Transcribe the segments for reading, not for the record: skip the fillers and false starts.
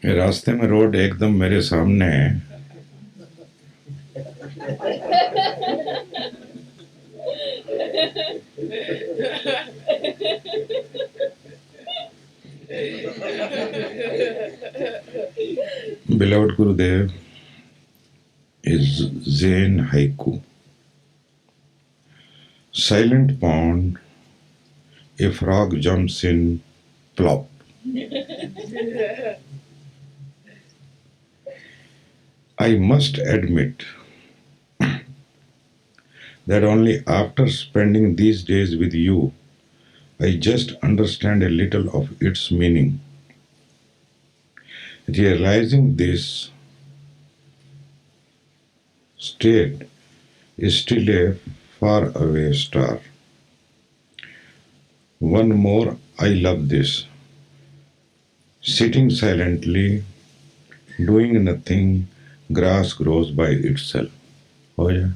रास्ते में रोड एकदम मेरे सामने है। Beloved Gurudev is Zen haiku. Silent pond, a frog jumps in, plop. I must admit that only after spending these days with you, I just understand a little of its meaning. Realizing this state is still a far-away star. One more, I love this. Sitting silently, doing nothing, grass grows by itself. Oh yeah.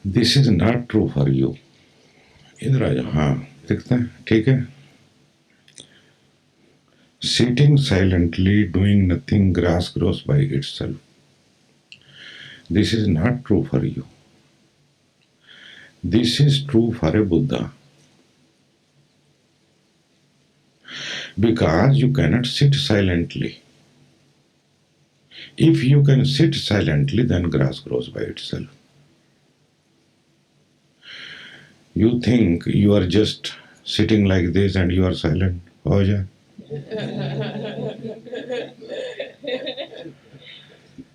This is not true for you. इधर आ जाओ, हाँ दिखता है, ठीक है. Sitting silently, doing nothing, grass grows by itself. This is not true for you. This is true for a Buddha. Because you cannot sit silently. If you can sit silently, then grass grows by itself. You think you are just sitting like this and you are silent. Oh yeah.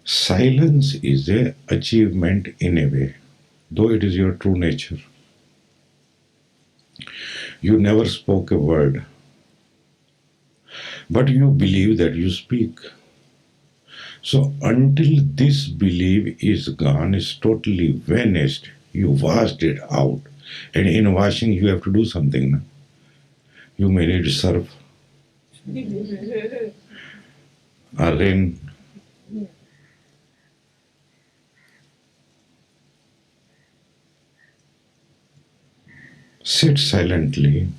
Silence is an achievement in a way, though it is your true nature. You never spoke a word, but you believe that you speak. So until this belief is gone, is totally vanished, you washed it out. And in washing, you have to do something. No? You may need surf, or rain. Sit silently,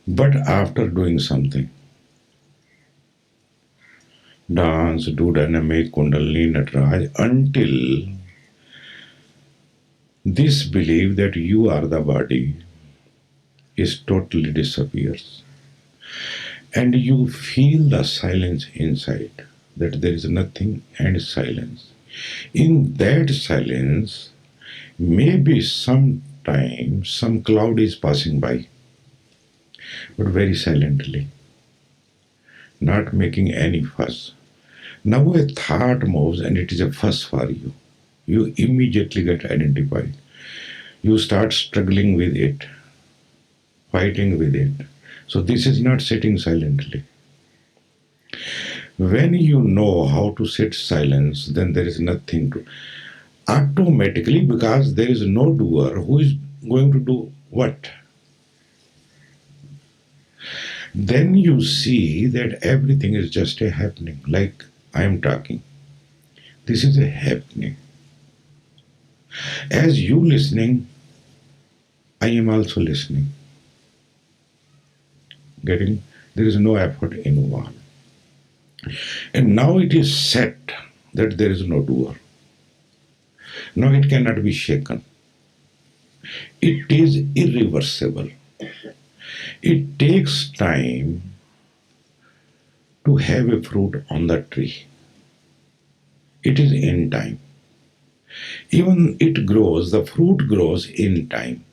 but after doing something. Dance, do dynamic, kundalini, nataraj, until this belief that you are the body is totally disappears. And you feel the silence inside, that there is nothing and silence. In that silence, maybe sometimes some cloud is passing by, but very silently, not making any fuss. Now a thought moves and it is a fuss for you. You immediately get identified. You start struggling with it, fighting with it. So this is not sitting silently. When you know how to sit silence, then there is nothing to. Automatically, because there is no doer, who is going to do what? Then you see that everything is just a happening, like I am talking. This is a happening. As you listening, I am also listening. Getting? There is no effort involved. And now it is set that there is no doer. Now it cannot be shaken. It is irreversible. It takes time to have a fruit on the tree. It is in time. Even it grows, the fruit grows in time.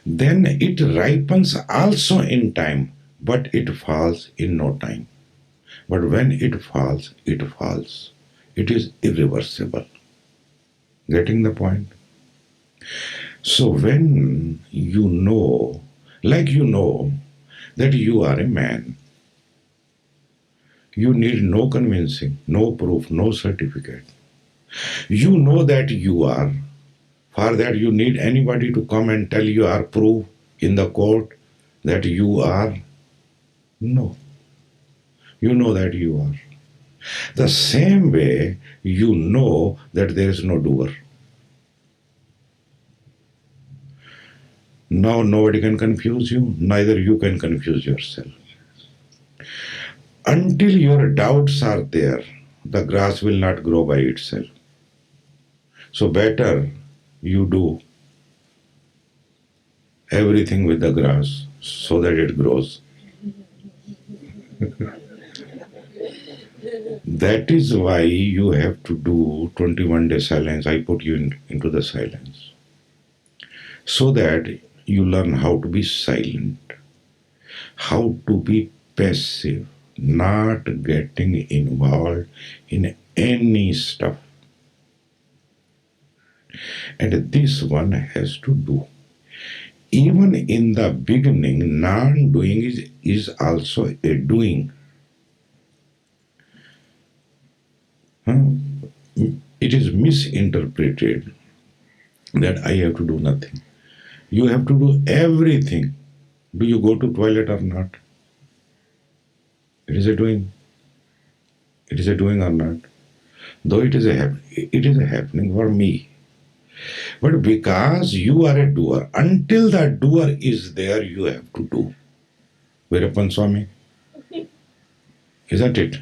then it ripens also in time, but it falls in no time. But when it falls, it falls. It is irreversible. Getting the point? So when you know, like you know, that you are a man, you need no convincing, no proof, no certificate. You know that you are. For that, you need anybody to come and tell you or prove in the court that you are. No. You know that you are. The same way you know that there is no doer. Now nobody can confuse you, neither you can confuse yourself. Until your doubts are there, the grass will not grow by itself. So better you do everything with the grass so that it grows. That is why you have to do 21-day silence. I put you into the silence so that you learn how to be silent, how to be passive, not getting involved in any stuff. And this one has to do. Even in the beginning, non doing is also a doing. Huh? It is misinterpreted that I have to do nothing. You have to do everything. Do you go to toilet or not? It is a doing. It is a doing or not. Though it is a happening for me. But because you are a doer, until the doer is there, you have to do. Veerapan Swami, isn't it?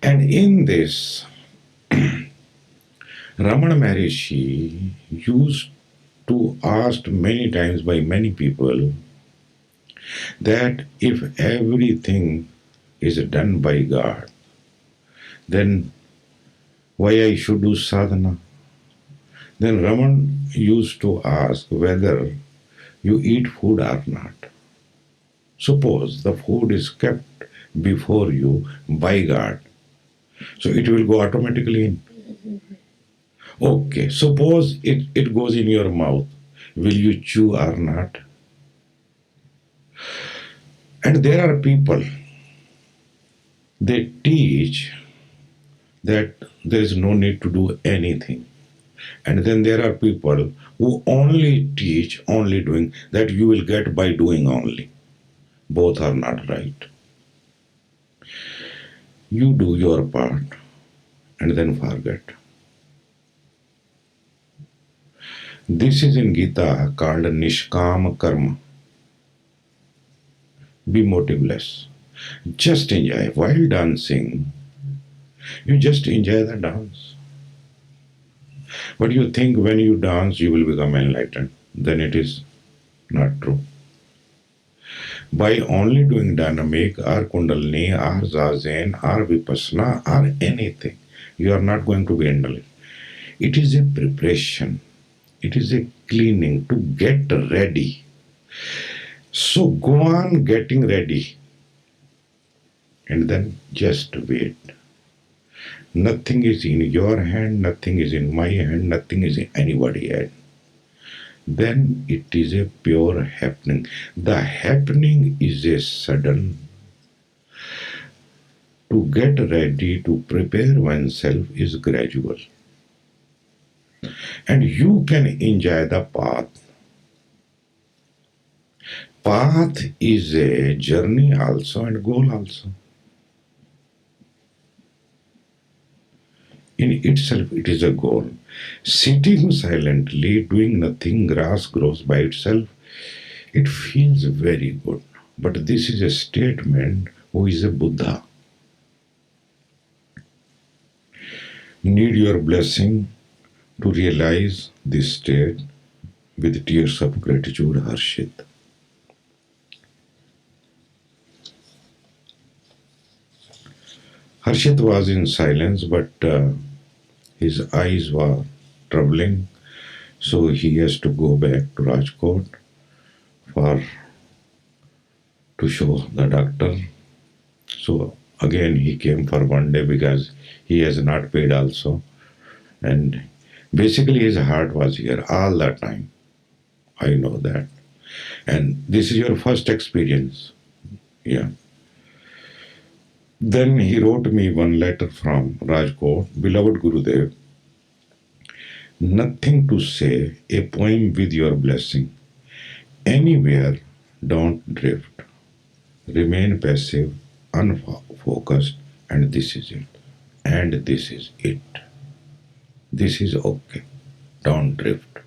And in this, Ramana Maharishi used to asked many times by many people that if everything is done by God, then why I should do sadhana? Then Raman used to ask whether you eat food or not. Suppose the food is kept before you by God, so it will go automatically in. Okay, suppose it goes in your mouth. Will you chew or not? And there are people, they teach that there is no need to do anything. And then there are people who only teach, only doing, that you will get by doing only. Both are not right. You do your part and then forget. This is in Gita called Nishkama Karma. Be motiveless. Just enjoy. While dancing, you just enjoy the dance. But you think when you dance, you will become enlightened. Then it is not true. By only doing dynamic or kundalini or zazen or vipassana or anything, you are not going to be enlightened. It is a preparation. It is a cleaning to get ready. So go on getting ready and then just wait. Nothing is in your hand, nothing is in my hand, nothing is in anybody's hand. Then it is a pure happening. The happening is a sudden. To get ready, to prepare oneself is gradual. And you can enjoy the path. Path is a journey also and goal also. In itself, it is a goal. Sitting silently, doing nothing, grass grows by itself, it feels very good. But this is a statement who is a Buddha. Need your blessing to realize this state. With tears of gratitude, Harshit. Harshit was in silence, but his eyes were troubling. So he has to go back to Rajkot for to show the doctor. So again he came for one day because he has not paid also. And basically his heart was here all the time. I know that. And this is your first experience. Yeah. Then he wrote me one letter from Rajkot, beloved Gurudev, nothing to say, a poem with your blessing. Anywhere, don't drift. Remain passive, unfocused, and this is it. And this is it. This is okay. Don't drift.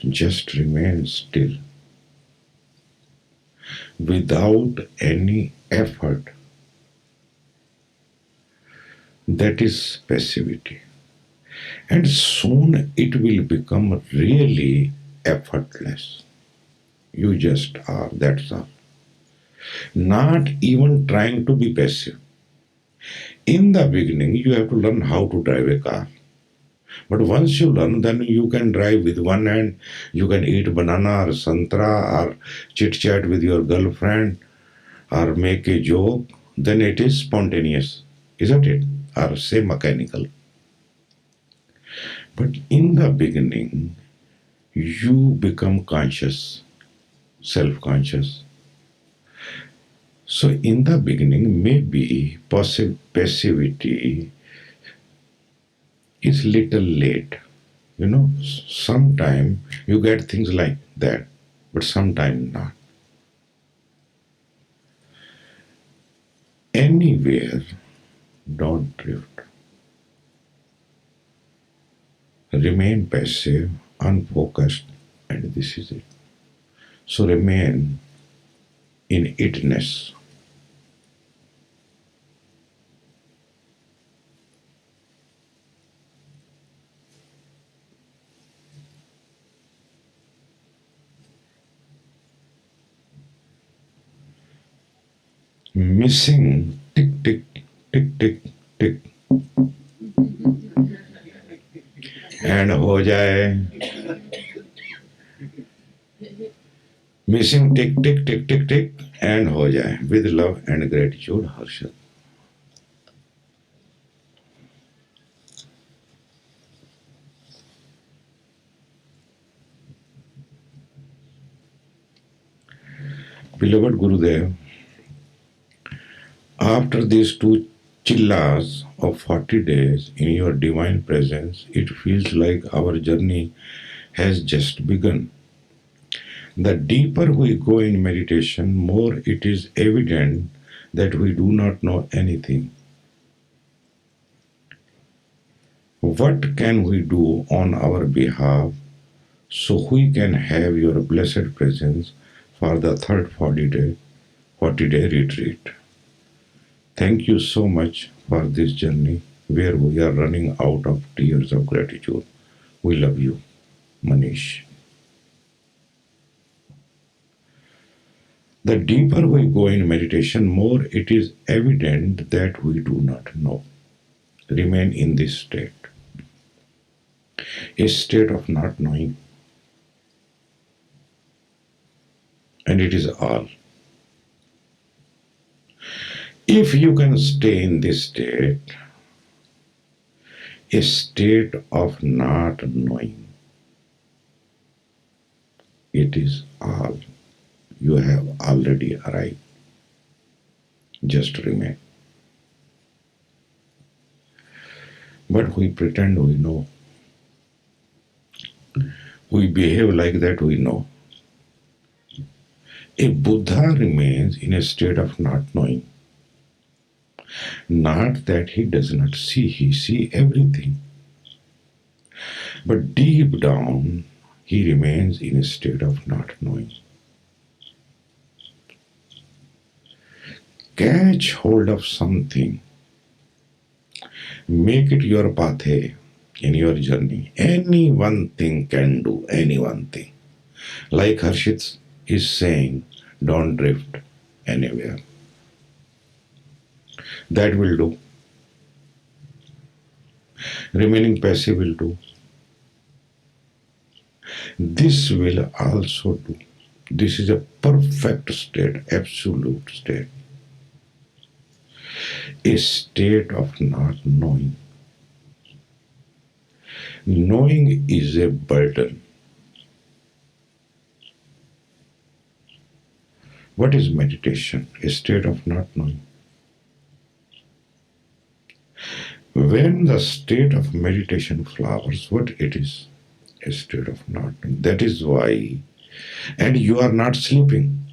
Just remain still. Without any effort. That is passivity. And soon it will become really effortless. You just are, that's all. Not even trying to be passive. In the beginning, you have to learn how to drive a car. But once you learn, then you can drive with one hand, you can eat banana or santra or chit chat with your girlfriend or make a joke, then it is spontaneous, isn't it? Or say mechanical. But in the beginning, you become conscious, self conscious. So in the beginning, maybe passivity is little late. You know, sometime you get things like that, but sometime not. Anywhere, don't drift. Remain passive, unfocused, and this is it. So remain in itness. Missing tick tick tick tick tick and हो जाए missing tick tick tick tick tick and हो जाए with love and gratitude Harshad. Beloved Gurudev, after these two chillas of 40 days in your divine presence, it feels like our journey has just begun. The deeper we go in meditation, more it is evident that we do not know anything. What can we do on our behalf so we can have your blessed presence for the third 40-day retreat? Thank you so much for this journey where we are running out of tears of gratitude. We love you, Manish. The deeper we go in meditation, more it is evident that we do not know. Remain in this state, a state of not knowing, and it is all. If you can stay in this state, a state of not knowing, it is all. You have already arrived. Just remain. But we pretend we know. We behave like that we know. A Buddha remains in a state of not knowing. Not that he does not see, he sees everything. But deep down, he remains in a state of not knowing. Catch hold of something. Make it your pathe in your journey. Any one thing can do, any one thing. Like Harshit is saying, don't drift anywhere. That will do. Remaining passive will do. This will also do. This is a perfect state, absolute state, a state of not knowing. Knowing is a burden. What is meditation? A state of not knowing. When the state of meditation flowers, what it is? A state of not knowing. That is why, and you are not sleeping.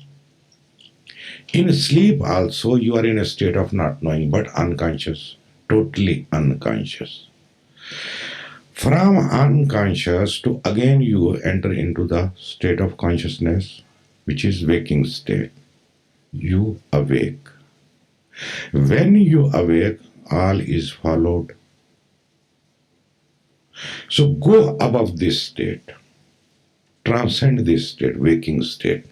In sleep also you are in a state of not knowing, but unconscious, totally unconscious. From unconscious to again you enter into the state of consciousness, which is waking state. You awake. When you awake, all is followed. So go above this state, transcend this state, waking state.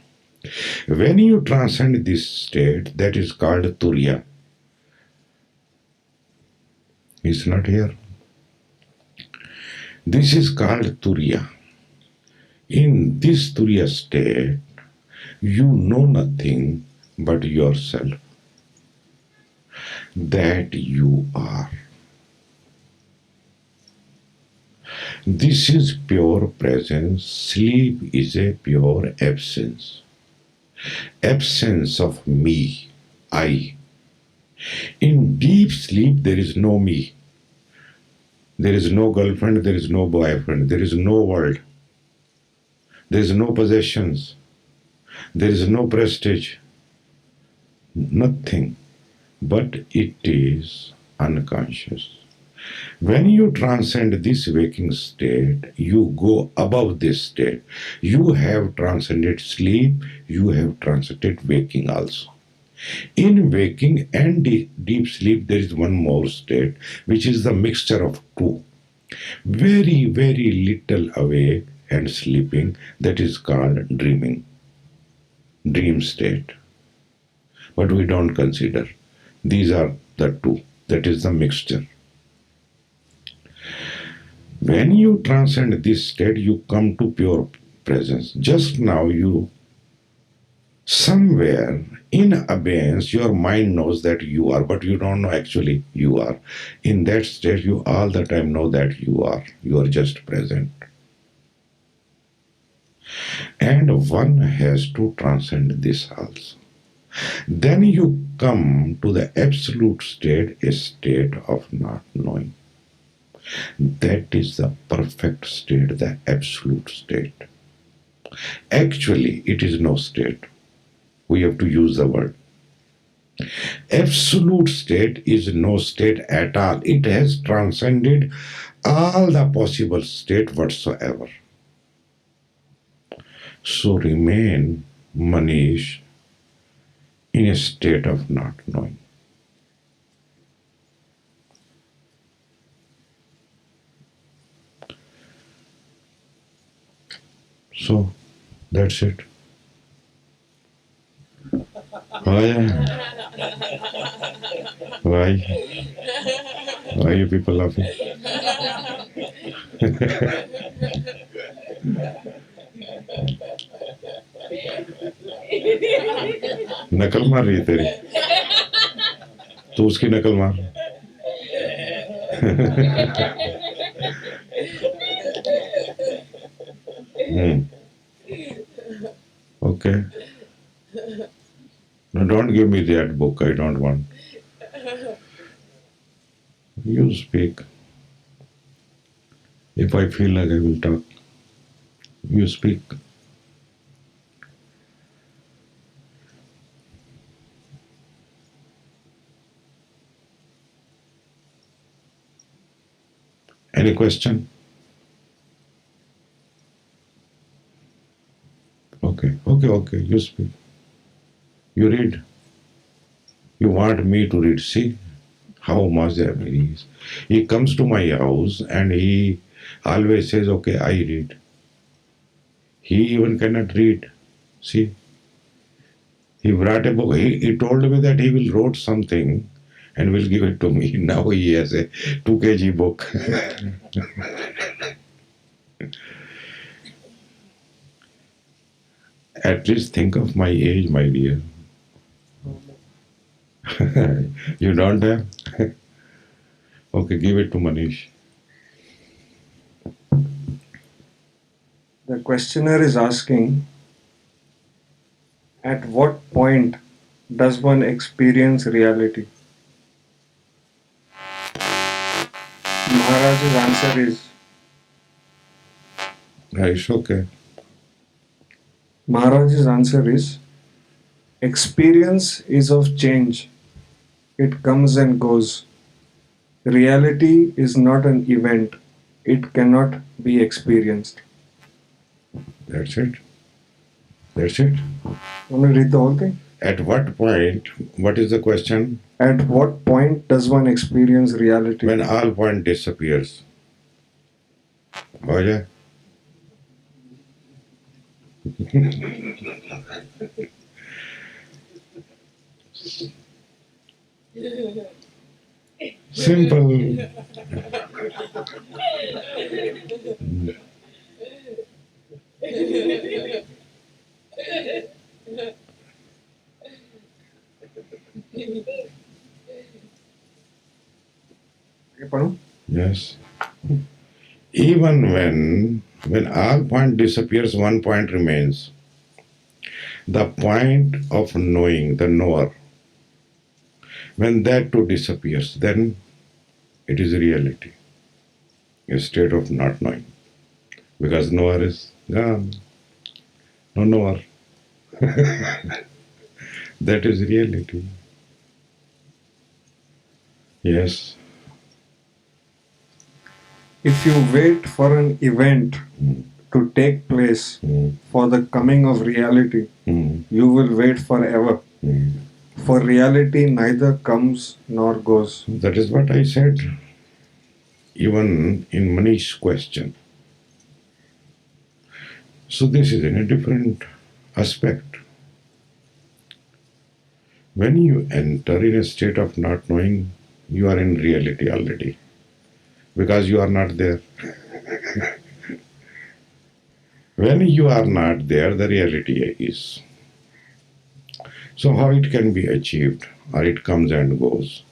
When you transcend this state, that is called Turiya. He's not here. This is called Turiya. In this Turiya state, you know nothing but yourself. That you are. This is pure presence. Sleep is a pure absence. Absence of me, I. In deep sleep, there is no me. There is no girlfriend, there is no boyfriend, there is no world. There is no possessions. There is no prestige. Nothing. But it is unconscious. When you transcend this waking state, you go above this state. You have transcended sleep, you have transcended waking also. In waking and deep sleep, there is one more state, which is the mixture of two. Very, very little awake and sleeping, that is called dreaming, dream state. But we don't consider. These are the two, that is the mixture. When you transcend this state, you come to pure presence. Just now you, somewhere in abeyance, your mind knows that you are, but you don't know actually you are. In that state, you all the time know that you are. You are just present. And one has to transcend this also. Then you come to the absolute state, a state of not knowing. That is the perfect state, the absolute state. Actually, it is no state. We have to use the word. Absolute state is no state at all. It has transcended all the possible state whatsoever. So remain, Manish, in a state of not knowing. So that's it. Why? Why? Why are you people laughing? नकल मार रही है तेरी तो उसकी नकल मार Okay. No, don't give me that book. I don't want. You speak. If I feel like I will talk, you speak. Any question? Okay. You speak. You read. You want me to read. See how Mazda is. He comes to my house and he always says, okay, I read. He even cannot read. See. He brought a book. He told me that he will write something and will give it to me. Now he has a 2 kg book. At least think of my age, my dear. You don't have? Okay, give it to Manish. The questioner is asking, at what point does one experience reality? Maharaj's answer is It's okay. Maharaj's answer is experience is of change. It comes and goes. Reality is not an event. It cannot be experienced. That's it. That's it. Want to read the whole thing? At what point, what is the question? At what point does one experience reality? When all point disappears. Oh yeah. Simple. Yes. Even when all point disappears, one point remains. The point of knowing, the knower. When that too disappears, then it is reality. A state of not knowing. Because knower is gone. No knower. That is reality. Yes. If you wait for an event Mm. to take place Mm. for the coming of reality, Mm. you will wait forever. Mm. For reality neither comes nor goes. That is what I said. Even in Manish's question. So this is in a different aspect. When you enter in a state of not knowing, you are in reality already. Because you are not there. When you are not there, the reality is. So how it can be achieved, or it comes and goes?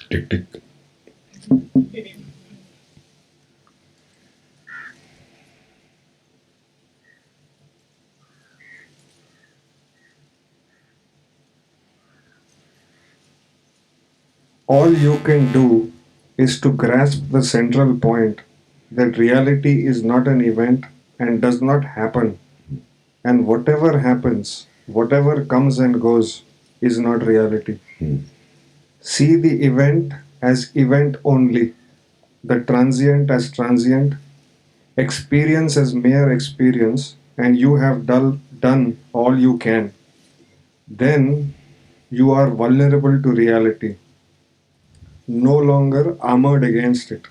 Tick tick. All you can do is to grasp the central point that reality is not an event and does not happen, and whatever happens, whatever comes and goes, is not reality. Hmm. See the event as event only, the transient as transient, experience as mere experience, and you have done all you can. Then you are vulnerable to reality, no longer armored against it.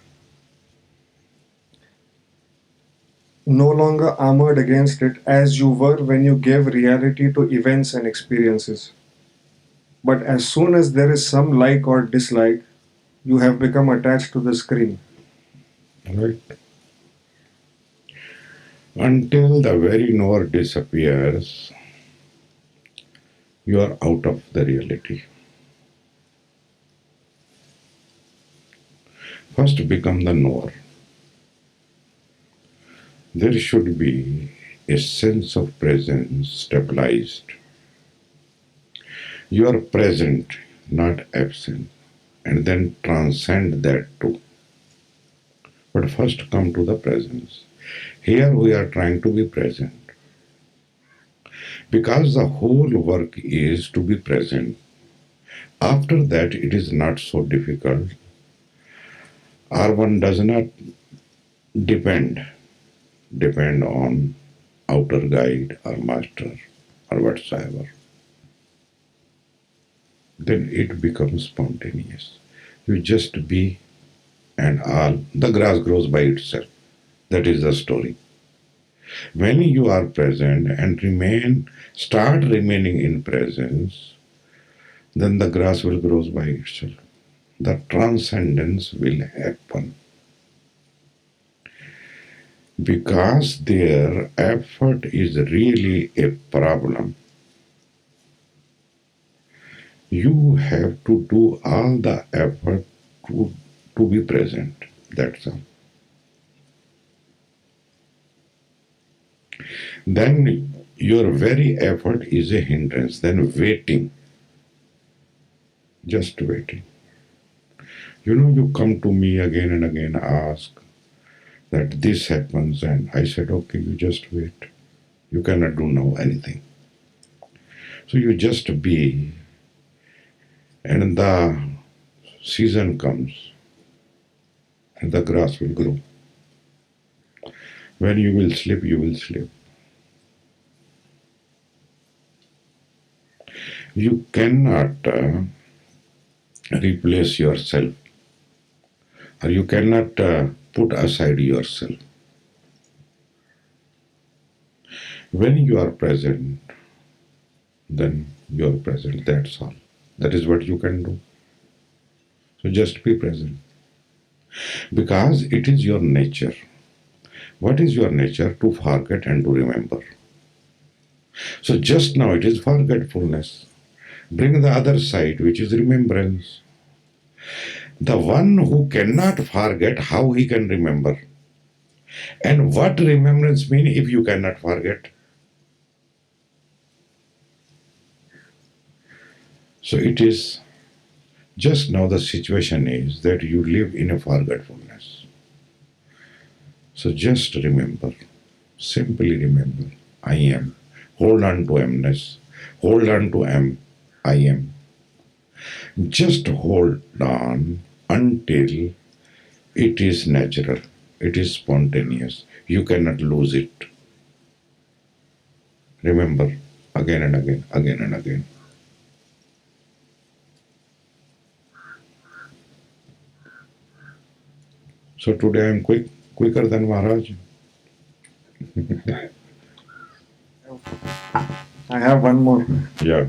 No longer armored against it as you were when you gave reality to events and experiences. But as soon as there is some like or dislike, you have become attached to the screen. Right? Until the very knower disappears, you are out of the reality. First become the knower. There should be a sense of presence stabilized. You are present, not absent, and then transcend that too. But first come to the presence. Here we are trying to be present. Because the whole work is to be present. After that, it is not so difficult, or one does not depend on outer guide or master or whatsoever. Then it becomes spontaneous. You just be, and all the grass grows by itself. That is the story. When you are present and start remaining in presence, then the grass will grow by itself. The transcendence will happen. because their effort is really a problem. You have to do all the effort to, to be present. That's all. Then your very effort is a hindrance. Then waiting, just waiting. You come to me again and again, ask that this happens, and I said, okay, you just wait. You cannot do now anything. So you just be, and the season comes, and the grass will grow. When you will sleep, you will sleep. You cannot replace yourself, or you cannot put aside yourself. When you are present, then you are present. That's all. That is what you can do. So just be present. Because it is your nature. What is your nature? To forget and to remember. So just now it is forgetfulness. Bring the other side, which is remembrance. The one who cannot forget, how he can remember? And what remembrance mean if you cannot forget? So it is just now the situation is that you live in a forgetfulness. So just remember, simply remember, I am. Hold on to amness. Hold on to I am. Just hold on until it is natural, it is spontaneous. You cannot lose it. Remember again and again, again and again. So today I am quicker than Maharaj. I have one more. Yeah.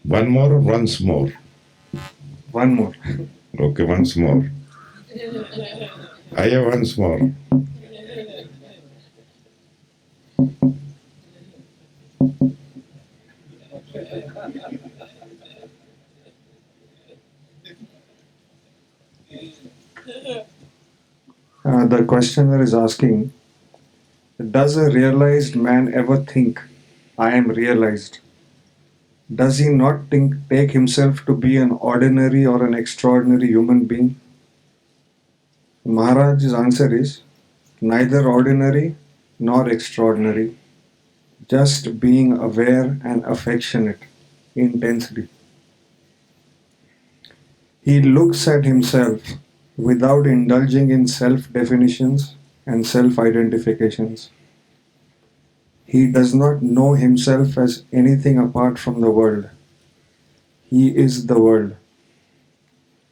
One more or once more? One more. Okay, once more. I have once more. The questioner is asking, does a realized man ever think, I am realized? Does he not take himself to be an ordinary or an extraordinary human being? Maharaj's answer is, neither ordinary nor extraordinary, just being aware and affectionate intensely. He looks at himself without indulging in self definitions and self identifications. He does not know himself as anything apart from the world. He is the world.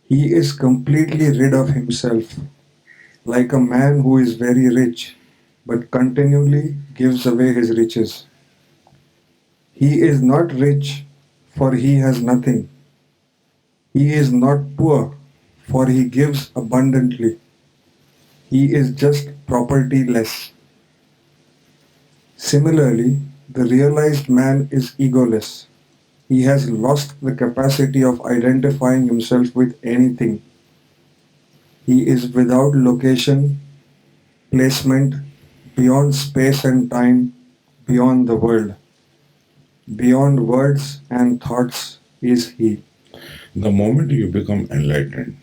He is completely rid of himself, like a man who is very rich but continually gives away his riches. He is not rich, for he has nothing. He is not poor, for he gives abundantly. He is just propertyless. Similarly, the realized man is egoless. He has lost the capacity of identifying himself with anything. He is without location, placement, beyond space and time, beyond the world. Beyond words and thoughts is he. The moment you become enlightened,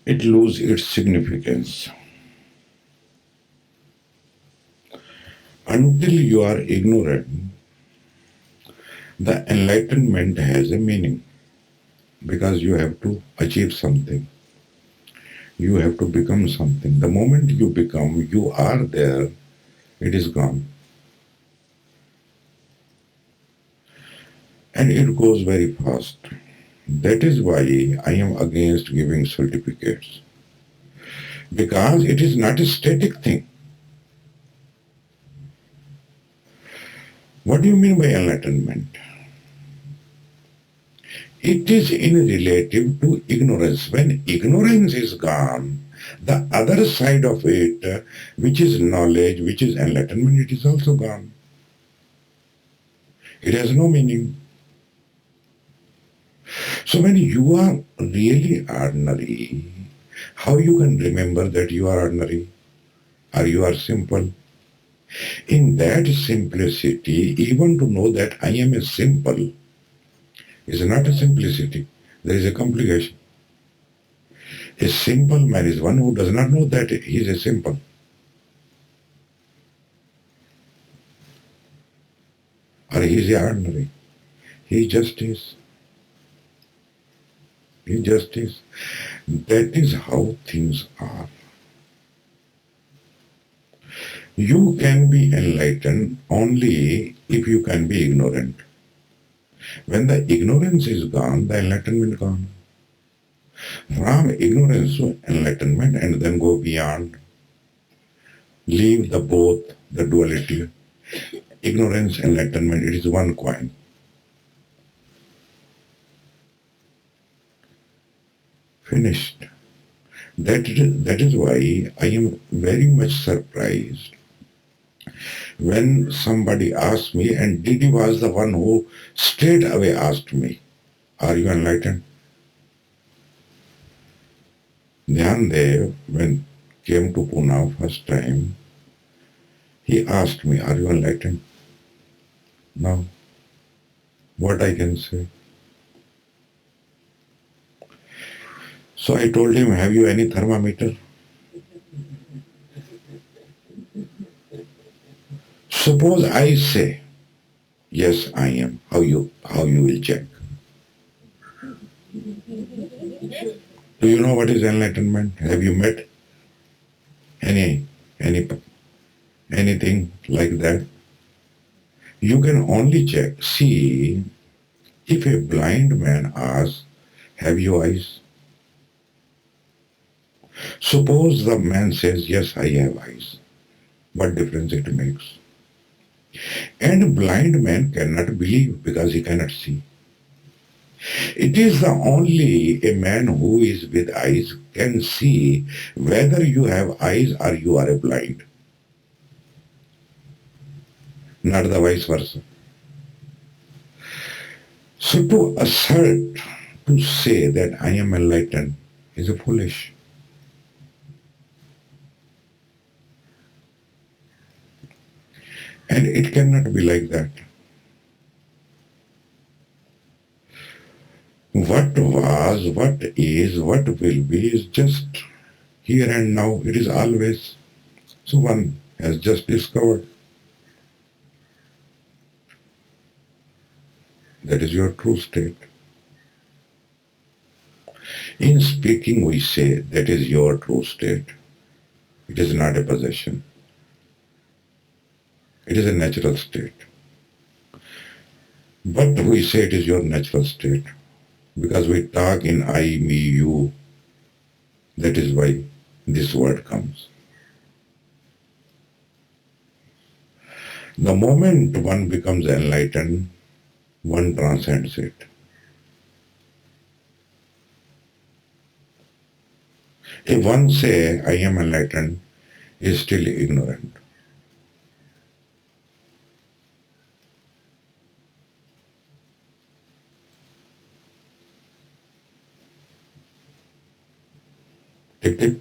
it loses its significance. Until you are ignorant, the enlightenment has a meaning because you have to achieve something. You have to become something. The moment you become, you are there, it is gone. And it goes very fast. That is why I am against giving certificates. Because it is not a static thing. What do you mean by enlightenment? It is in relative to ignorance. When ignorance is gone, the other side of it, which is knowledge, which is enlightenment, it is also gone. It has no meaning. So when you are really ordinary, how you can remember that you are ordinary or you are simple? In that simplicity, even to know that I am a simple is not a simplicity. There is a complication. A simple man is one who does not know that he is a simple. Or he is ordinary. He just is. He just is. That is how things are. You can be enlightened only if you can be ignorant. When the ignorance is gone, the enlightenment gone. From ignorance to enlightenment and then go beyond. Leave the both, the duality. Ignorance, enlightenment, it is one coin. Finished. That is why I am very much surprised when somebody asked me, and Didi was the one who straight away asked me, are you enlightened? Dhyan Dev, when came to Pune first time, he asked me, are you enlightened? No. What I can say? So I told him, have you any thermometer? Suppose I say, yes, I am. How you will check? Do you know what is enlightenment? Have you met any any anything like that? You can only check. See, if a blind man asks, have you eyes? Suppose the man says, yes, I have eyes. What difference it makes? And blind man cannot believe because he cannot see. It is the only a man who is with eyes can see whether you have eyes or you are a blind, not the vice versa. So to assert, to say that I am enlightened is a foolish. And it cannot be like that. What was, what is, what will be is just here and now. It is always. So one has just discovered. That is your true state. In speaking, we say that is your true state. It is not a possession. It is a natural state. But we say it is your natural state because we talk in I, me, you. That is why this word comes. The moment one becomes enlightened, one transcends it. If one say, I am enlightened, is still ignorant. Tick, tick.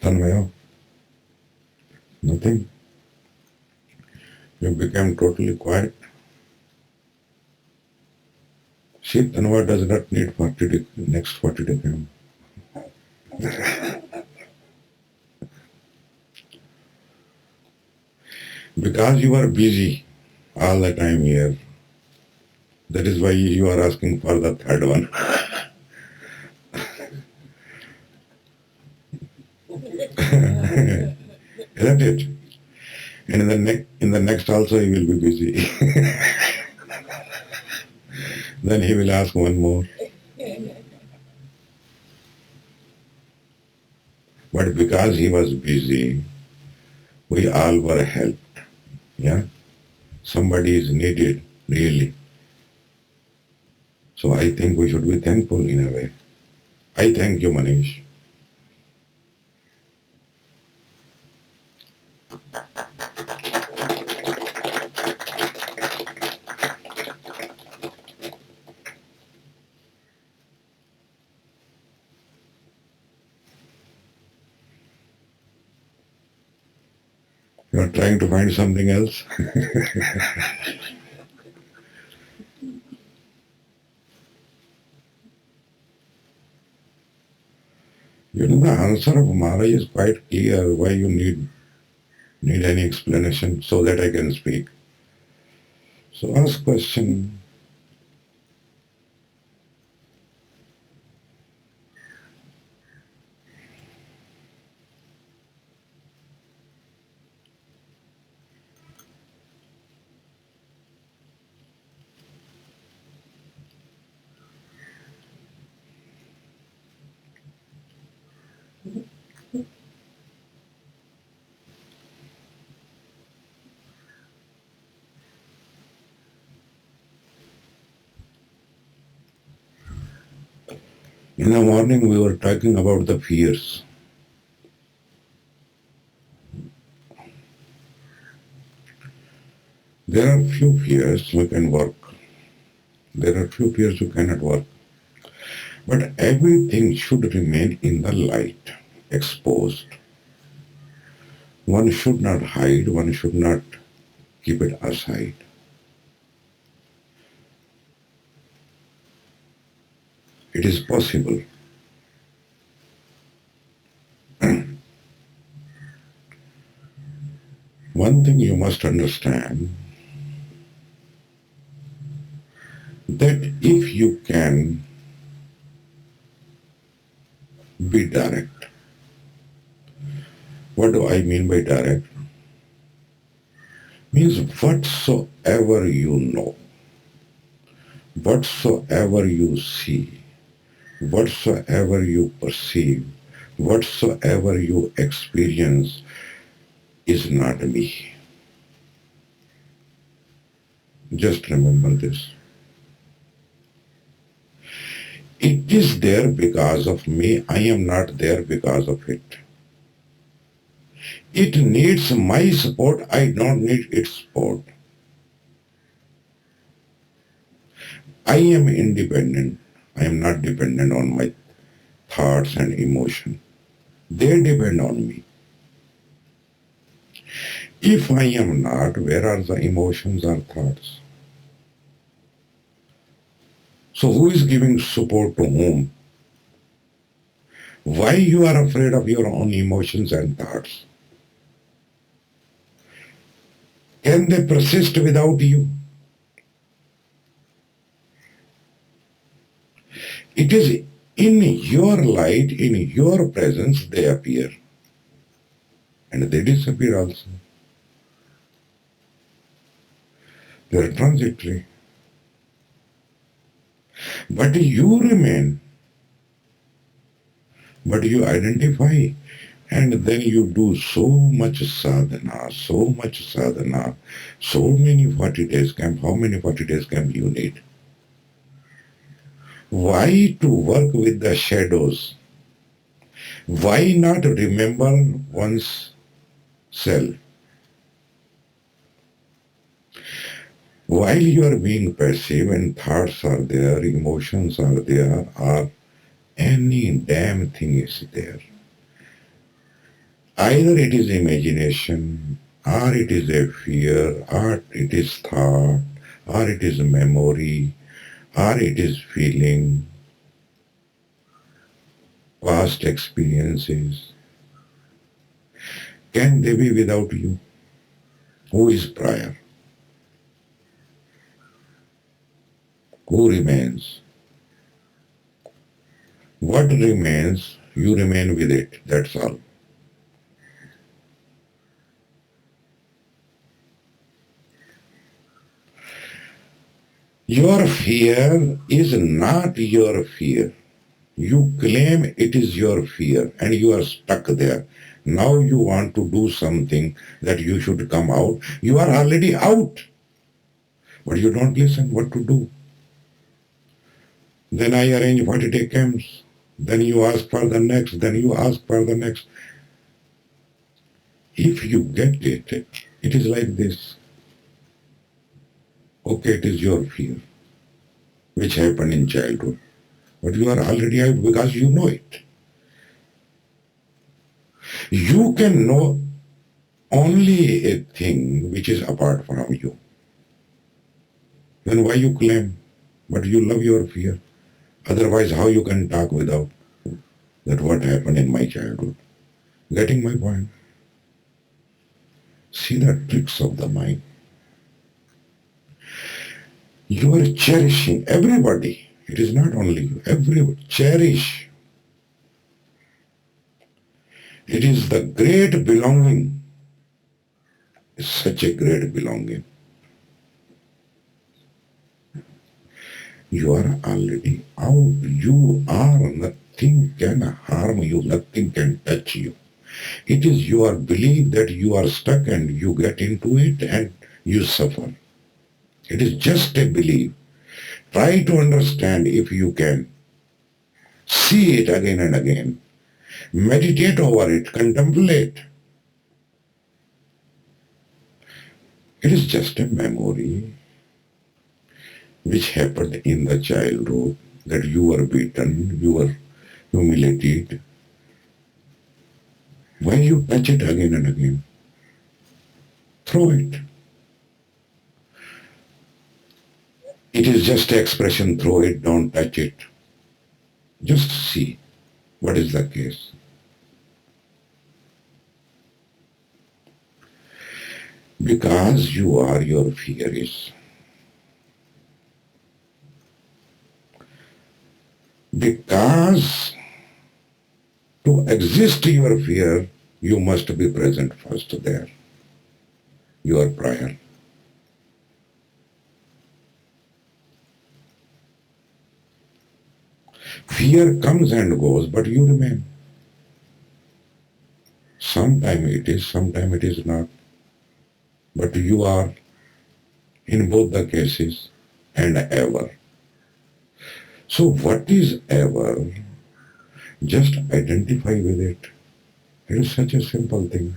Tanmaya, nothing. You became totally quiet. Tanva does not need 40 next 40 to come. Because you are busy all the time here. That is why you are asking for the third one. Isn't it? And in the next also he will be busy. Then he will ask one more. But because he was busy, we all were helped. Yeah? Somebody is needed, really. So I think we should be thankful in a way. I thank you, Manish. You are trying to find something else? You know, the answer of Maharaj is quite clear. Why you need any explanation so that I can speak. So ask question. In the morning we were talking about the fears. There are few fears you can work. There are few fears you cannot work. But everything should remain in the light, exposed. One should not hide, one should not keep it aside. It is possible. One thing you must understand, that if you can be direct. What do I mean by direct? Means whatsoever you know, whatsoever you see, whatsoever you perceive, whatsoever you experience is not me. Just remember this. It is there because of me. I am not there because of it. It needs my support. I don't need its support. I am independent. I am not dependent on my thoughts and emotion. They depend on me. If I am not, where are the emotions or thoughts? So who is giving support to whom? Why you are afraid of your own emotions and thoughts? Can they persist without you? It is in your light, in your presence they appear. And they disappear also. They are transitory. But you remain. But you identify. And then you do so much sadhana, so many 40 days camp. How many 40 days camp you need? Why to work with the shadows? Why not remember one's self? While you are being passive and thoughts are there, emotions are there, or any damn thing is there. Either it is imagination, or it is a fear, or it is thought, or it is memory, or it is feeling, past experiences. Can they be without you? Who is prior? Who remains? What remains, you remain with it. That's all. Your fear is not your fear. You claim it is your fear and you are stuck there. Now you want to do something that you should come out. You are already out. But you don't listen what to do. Then I arrange 40-day camps. Then you ask for the next. Then you ask for the next. If you get it, it is like this. Okay, it is your fear, which happened in childhood. But you are already out because you know it. You can know only a thing which is apart from you. Then why you claim? But you love your fear. Otherwise, how you can talk without that what happened in my childhood? Getting my point? See the tricks of the mind. You are cherishing everybody. It is not only you. Everybody. Cherish. It is the great belonging. It's such a great belonging. You are already out. You are. Nothing can harm you. Nothing can touch you. It is your belief that you are stuck and you get into it and you suffer. It is just a belief. Try to understand if you can. See it again and again. Meditate over it. Contemplate. It is just a memory which happened in the childhood that you were beaten, you were humiliated. When you touch it again and again, throw it. It is just an expression, throw it, don't touch it. Just see what is the case. Because you are your fear is. Because to exist your fear, you must be present first there. You are prior. Fear comes and goes, but you remain. Sometime it is, sometime it is not. But you are in both the cases and ever. So what is ever? Just identify with it. It is such a simple thing.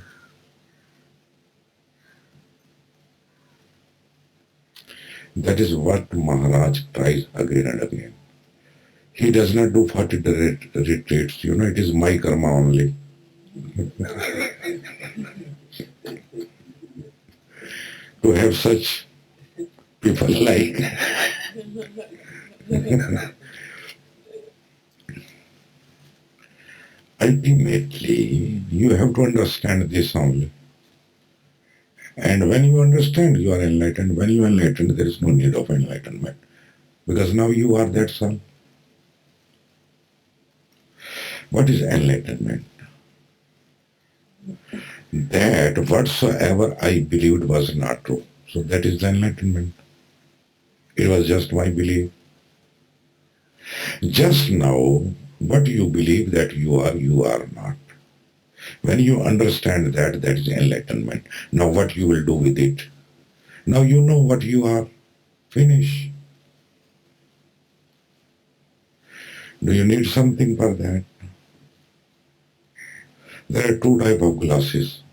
That is what Maharaj tries again and again. He does not do 40 retreats, it is my karma only. To have such people like. Ultimately, you have to understand this only. And when you understand, you are enlightened. When you are enlightened, there is no need of enlightenment. Because now you are that self. What is enlightenment? That whatsoever I believed was not true. So that is the enlightenment. It was just my belief. Just now, what you believe that you are not. When you understand that, that is enlightenment. Now what you will do with it? Now you know what you are. Finish. Do you need something for that? There are two types of glasses.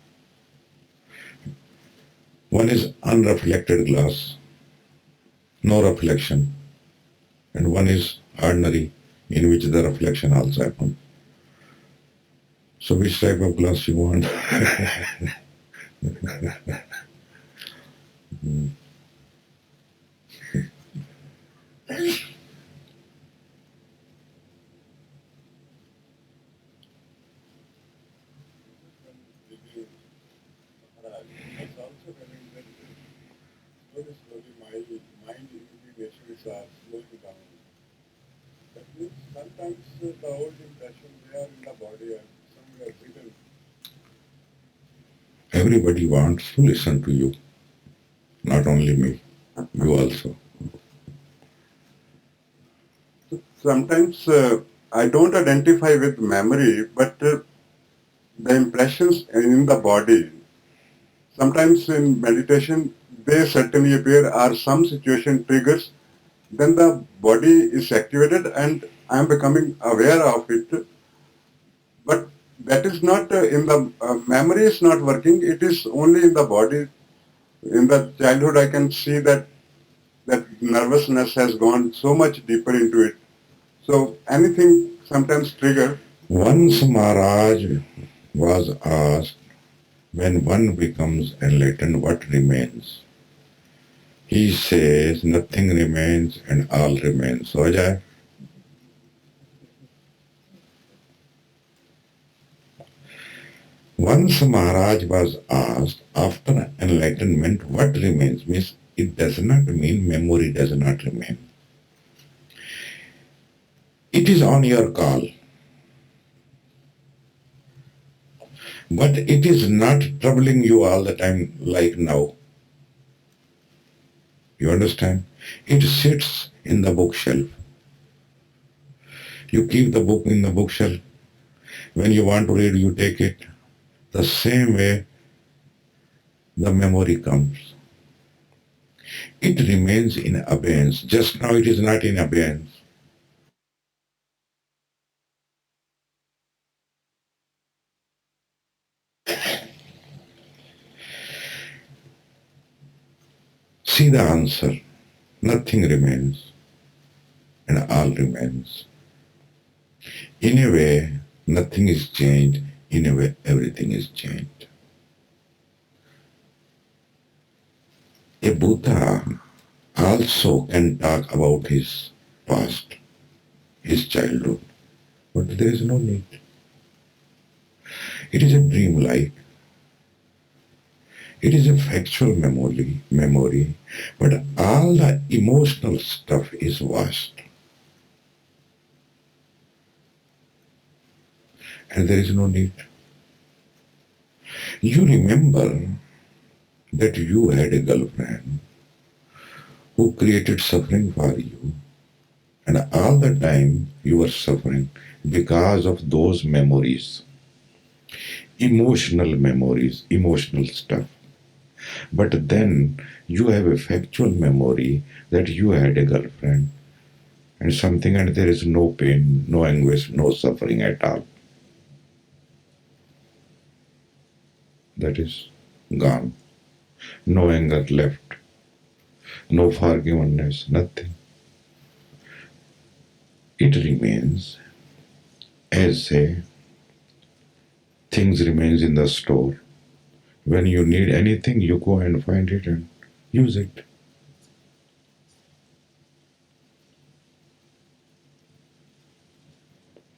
One is unreflected glass, no reflection. And one is ordinary, in which the reflection also happens. So which type of glass you want? are slowing down. That means sometimes the old impressions they are in the body and somewhere hidden. Everybody wants to listen to you, not only me, you also. Sometimes I don't identify with memory, but the impressions in the body. Sometimes in meditation, they certainly appear or some situation triggers, then the body is activated and I am becoming aware of it. But that is not in the memory is not working. It is only in the body. In the childhood, I can see that nervousness has gone so much deeper into it. So anything sometimes trigger. Once Maharaj was asked, when one becomes enlightened, what remains? He says, nothing remains and all remains. So Ajay, once Maharaj was asked, after enlightenment, what remains? Means it does not mean memory does not remain. It is on your call. But it is not troubling you all the time like now. You understand? It sits in the bookshelf. You keep the book in the bookshelf. When you want to read, you take it. The same way the memory comes. It remains in abeyance. Just now it is not in abeyance. See the answer. Nothing remains and all remains. In a way, nothing is changed. In a way, everything is changed. A Buddha also can talk about his past, his childhood, but there is no need. It is a dream like. It is a factual memory, but all the emotional stuff is vast, and there is no need. You remember that you had a girlfriend who created suffering for you, and all the time you were suffering because of those memories, emotional memories, emotional stuff. But then you have a factual memory that you had a girlfriend and something, and there is no pain, no anguish, no suffering at all. That is gone. No anger left, no forgiveness, nothing. It remains as say things remains in the store. When you need anything, you go and find it and use it.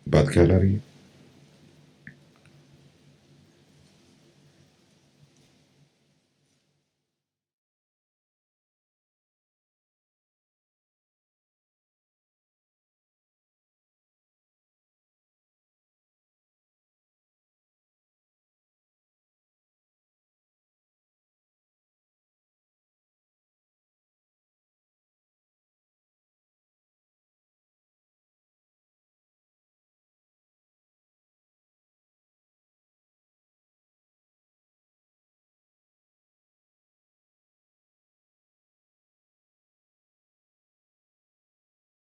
बात क्या ला रही है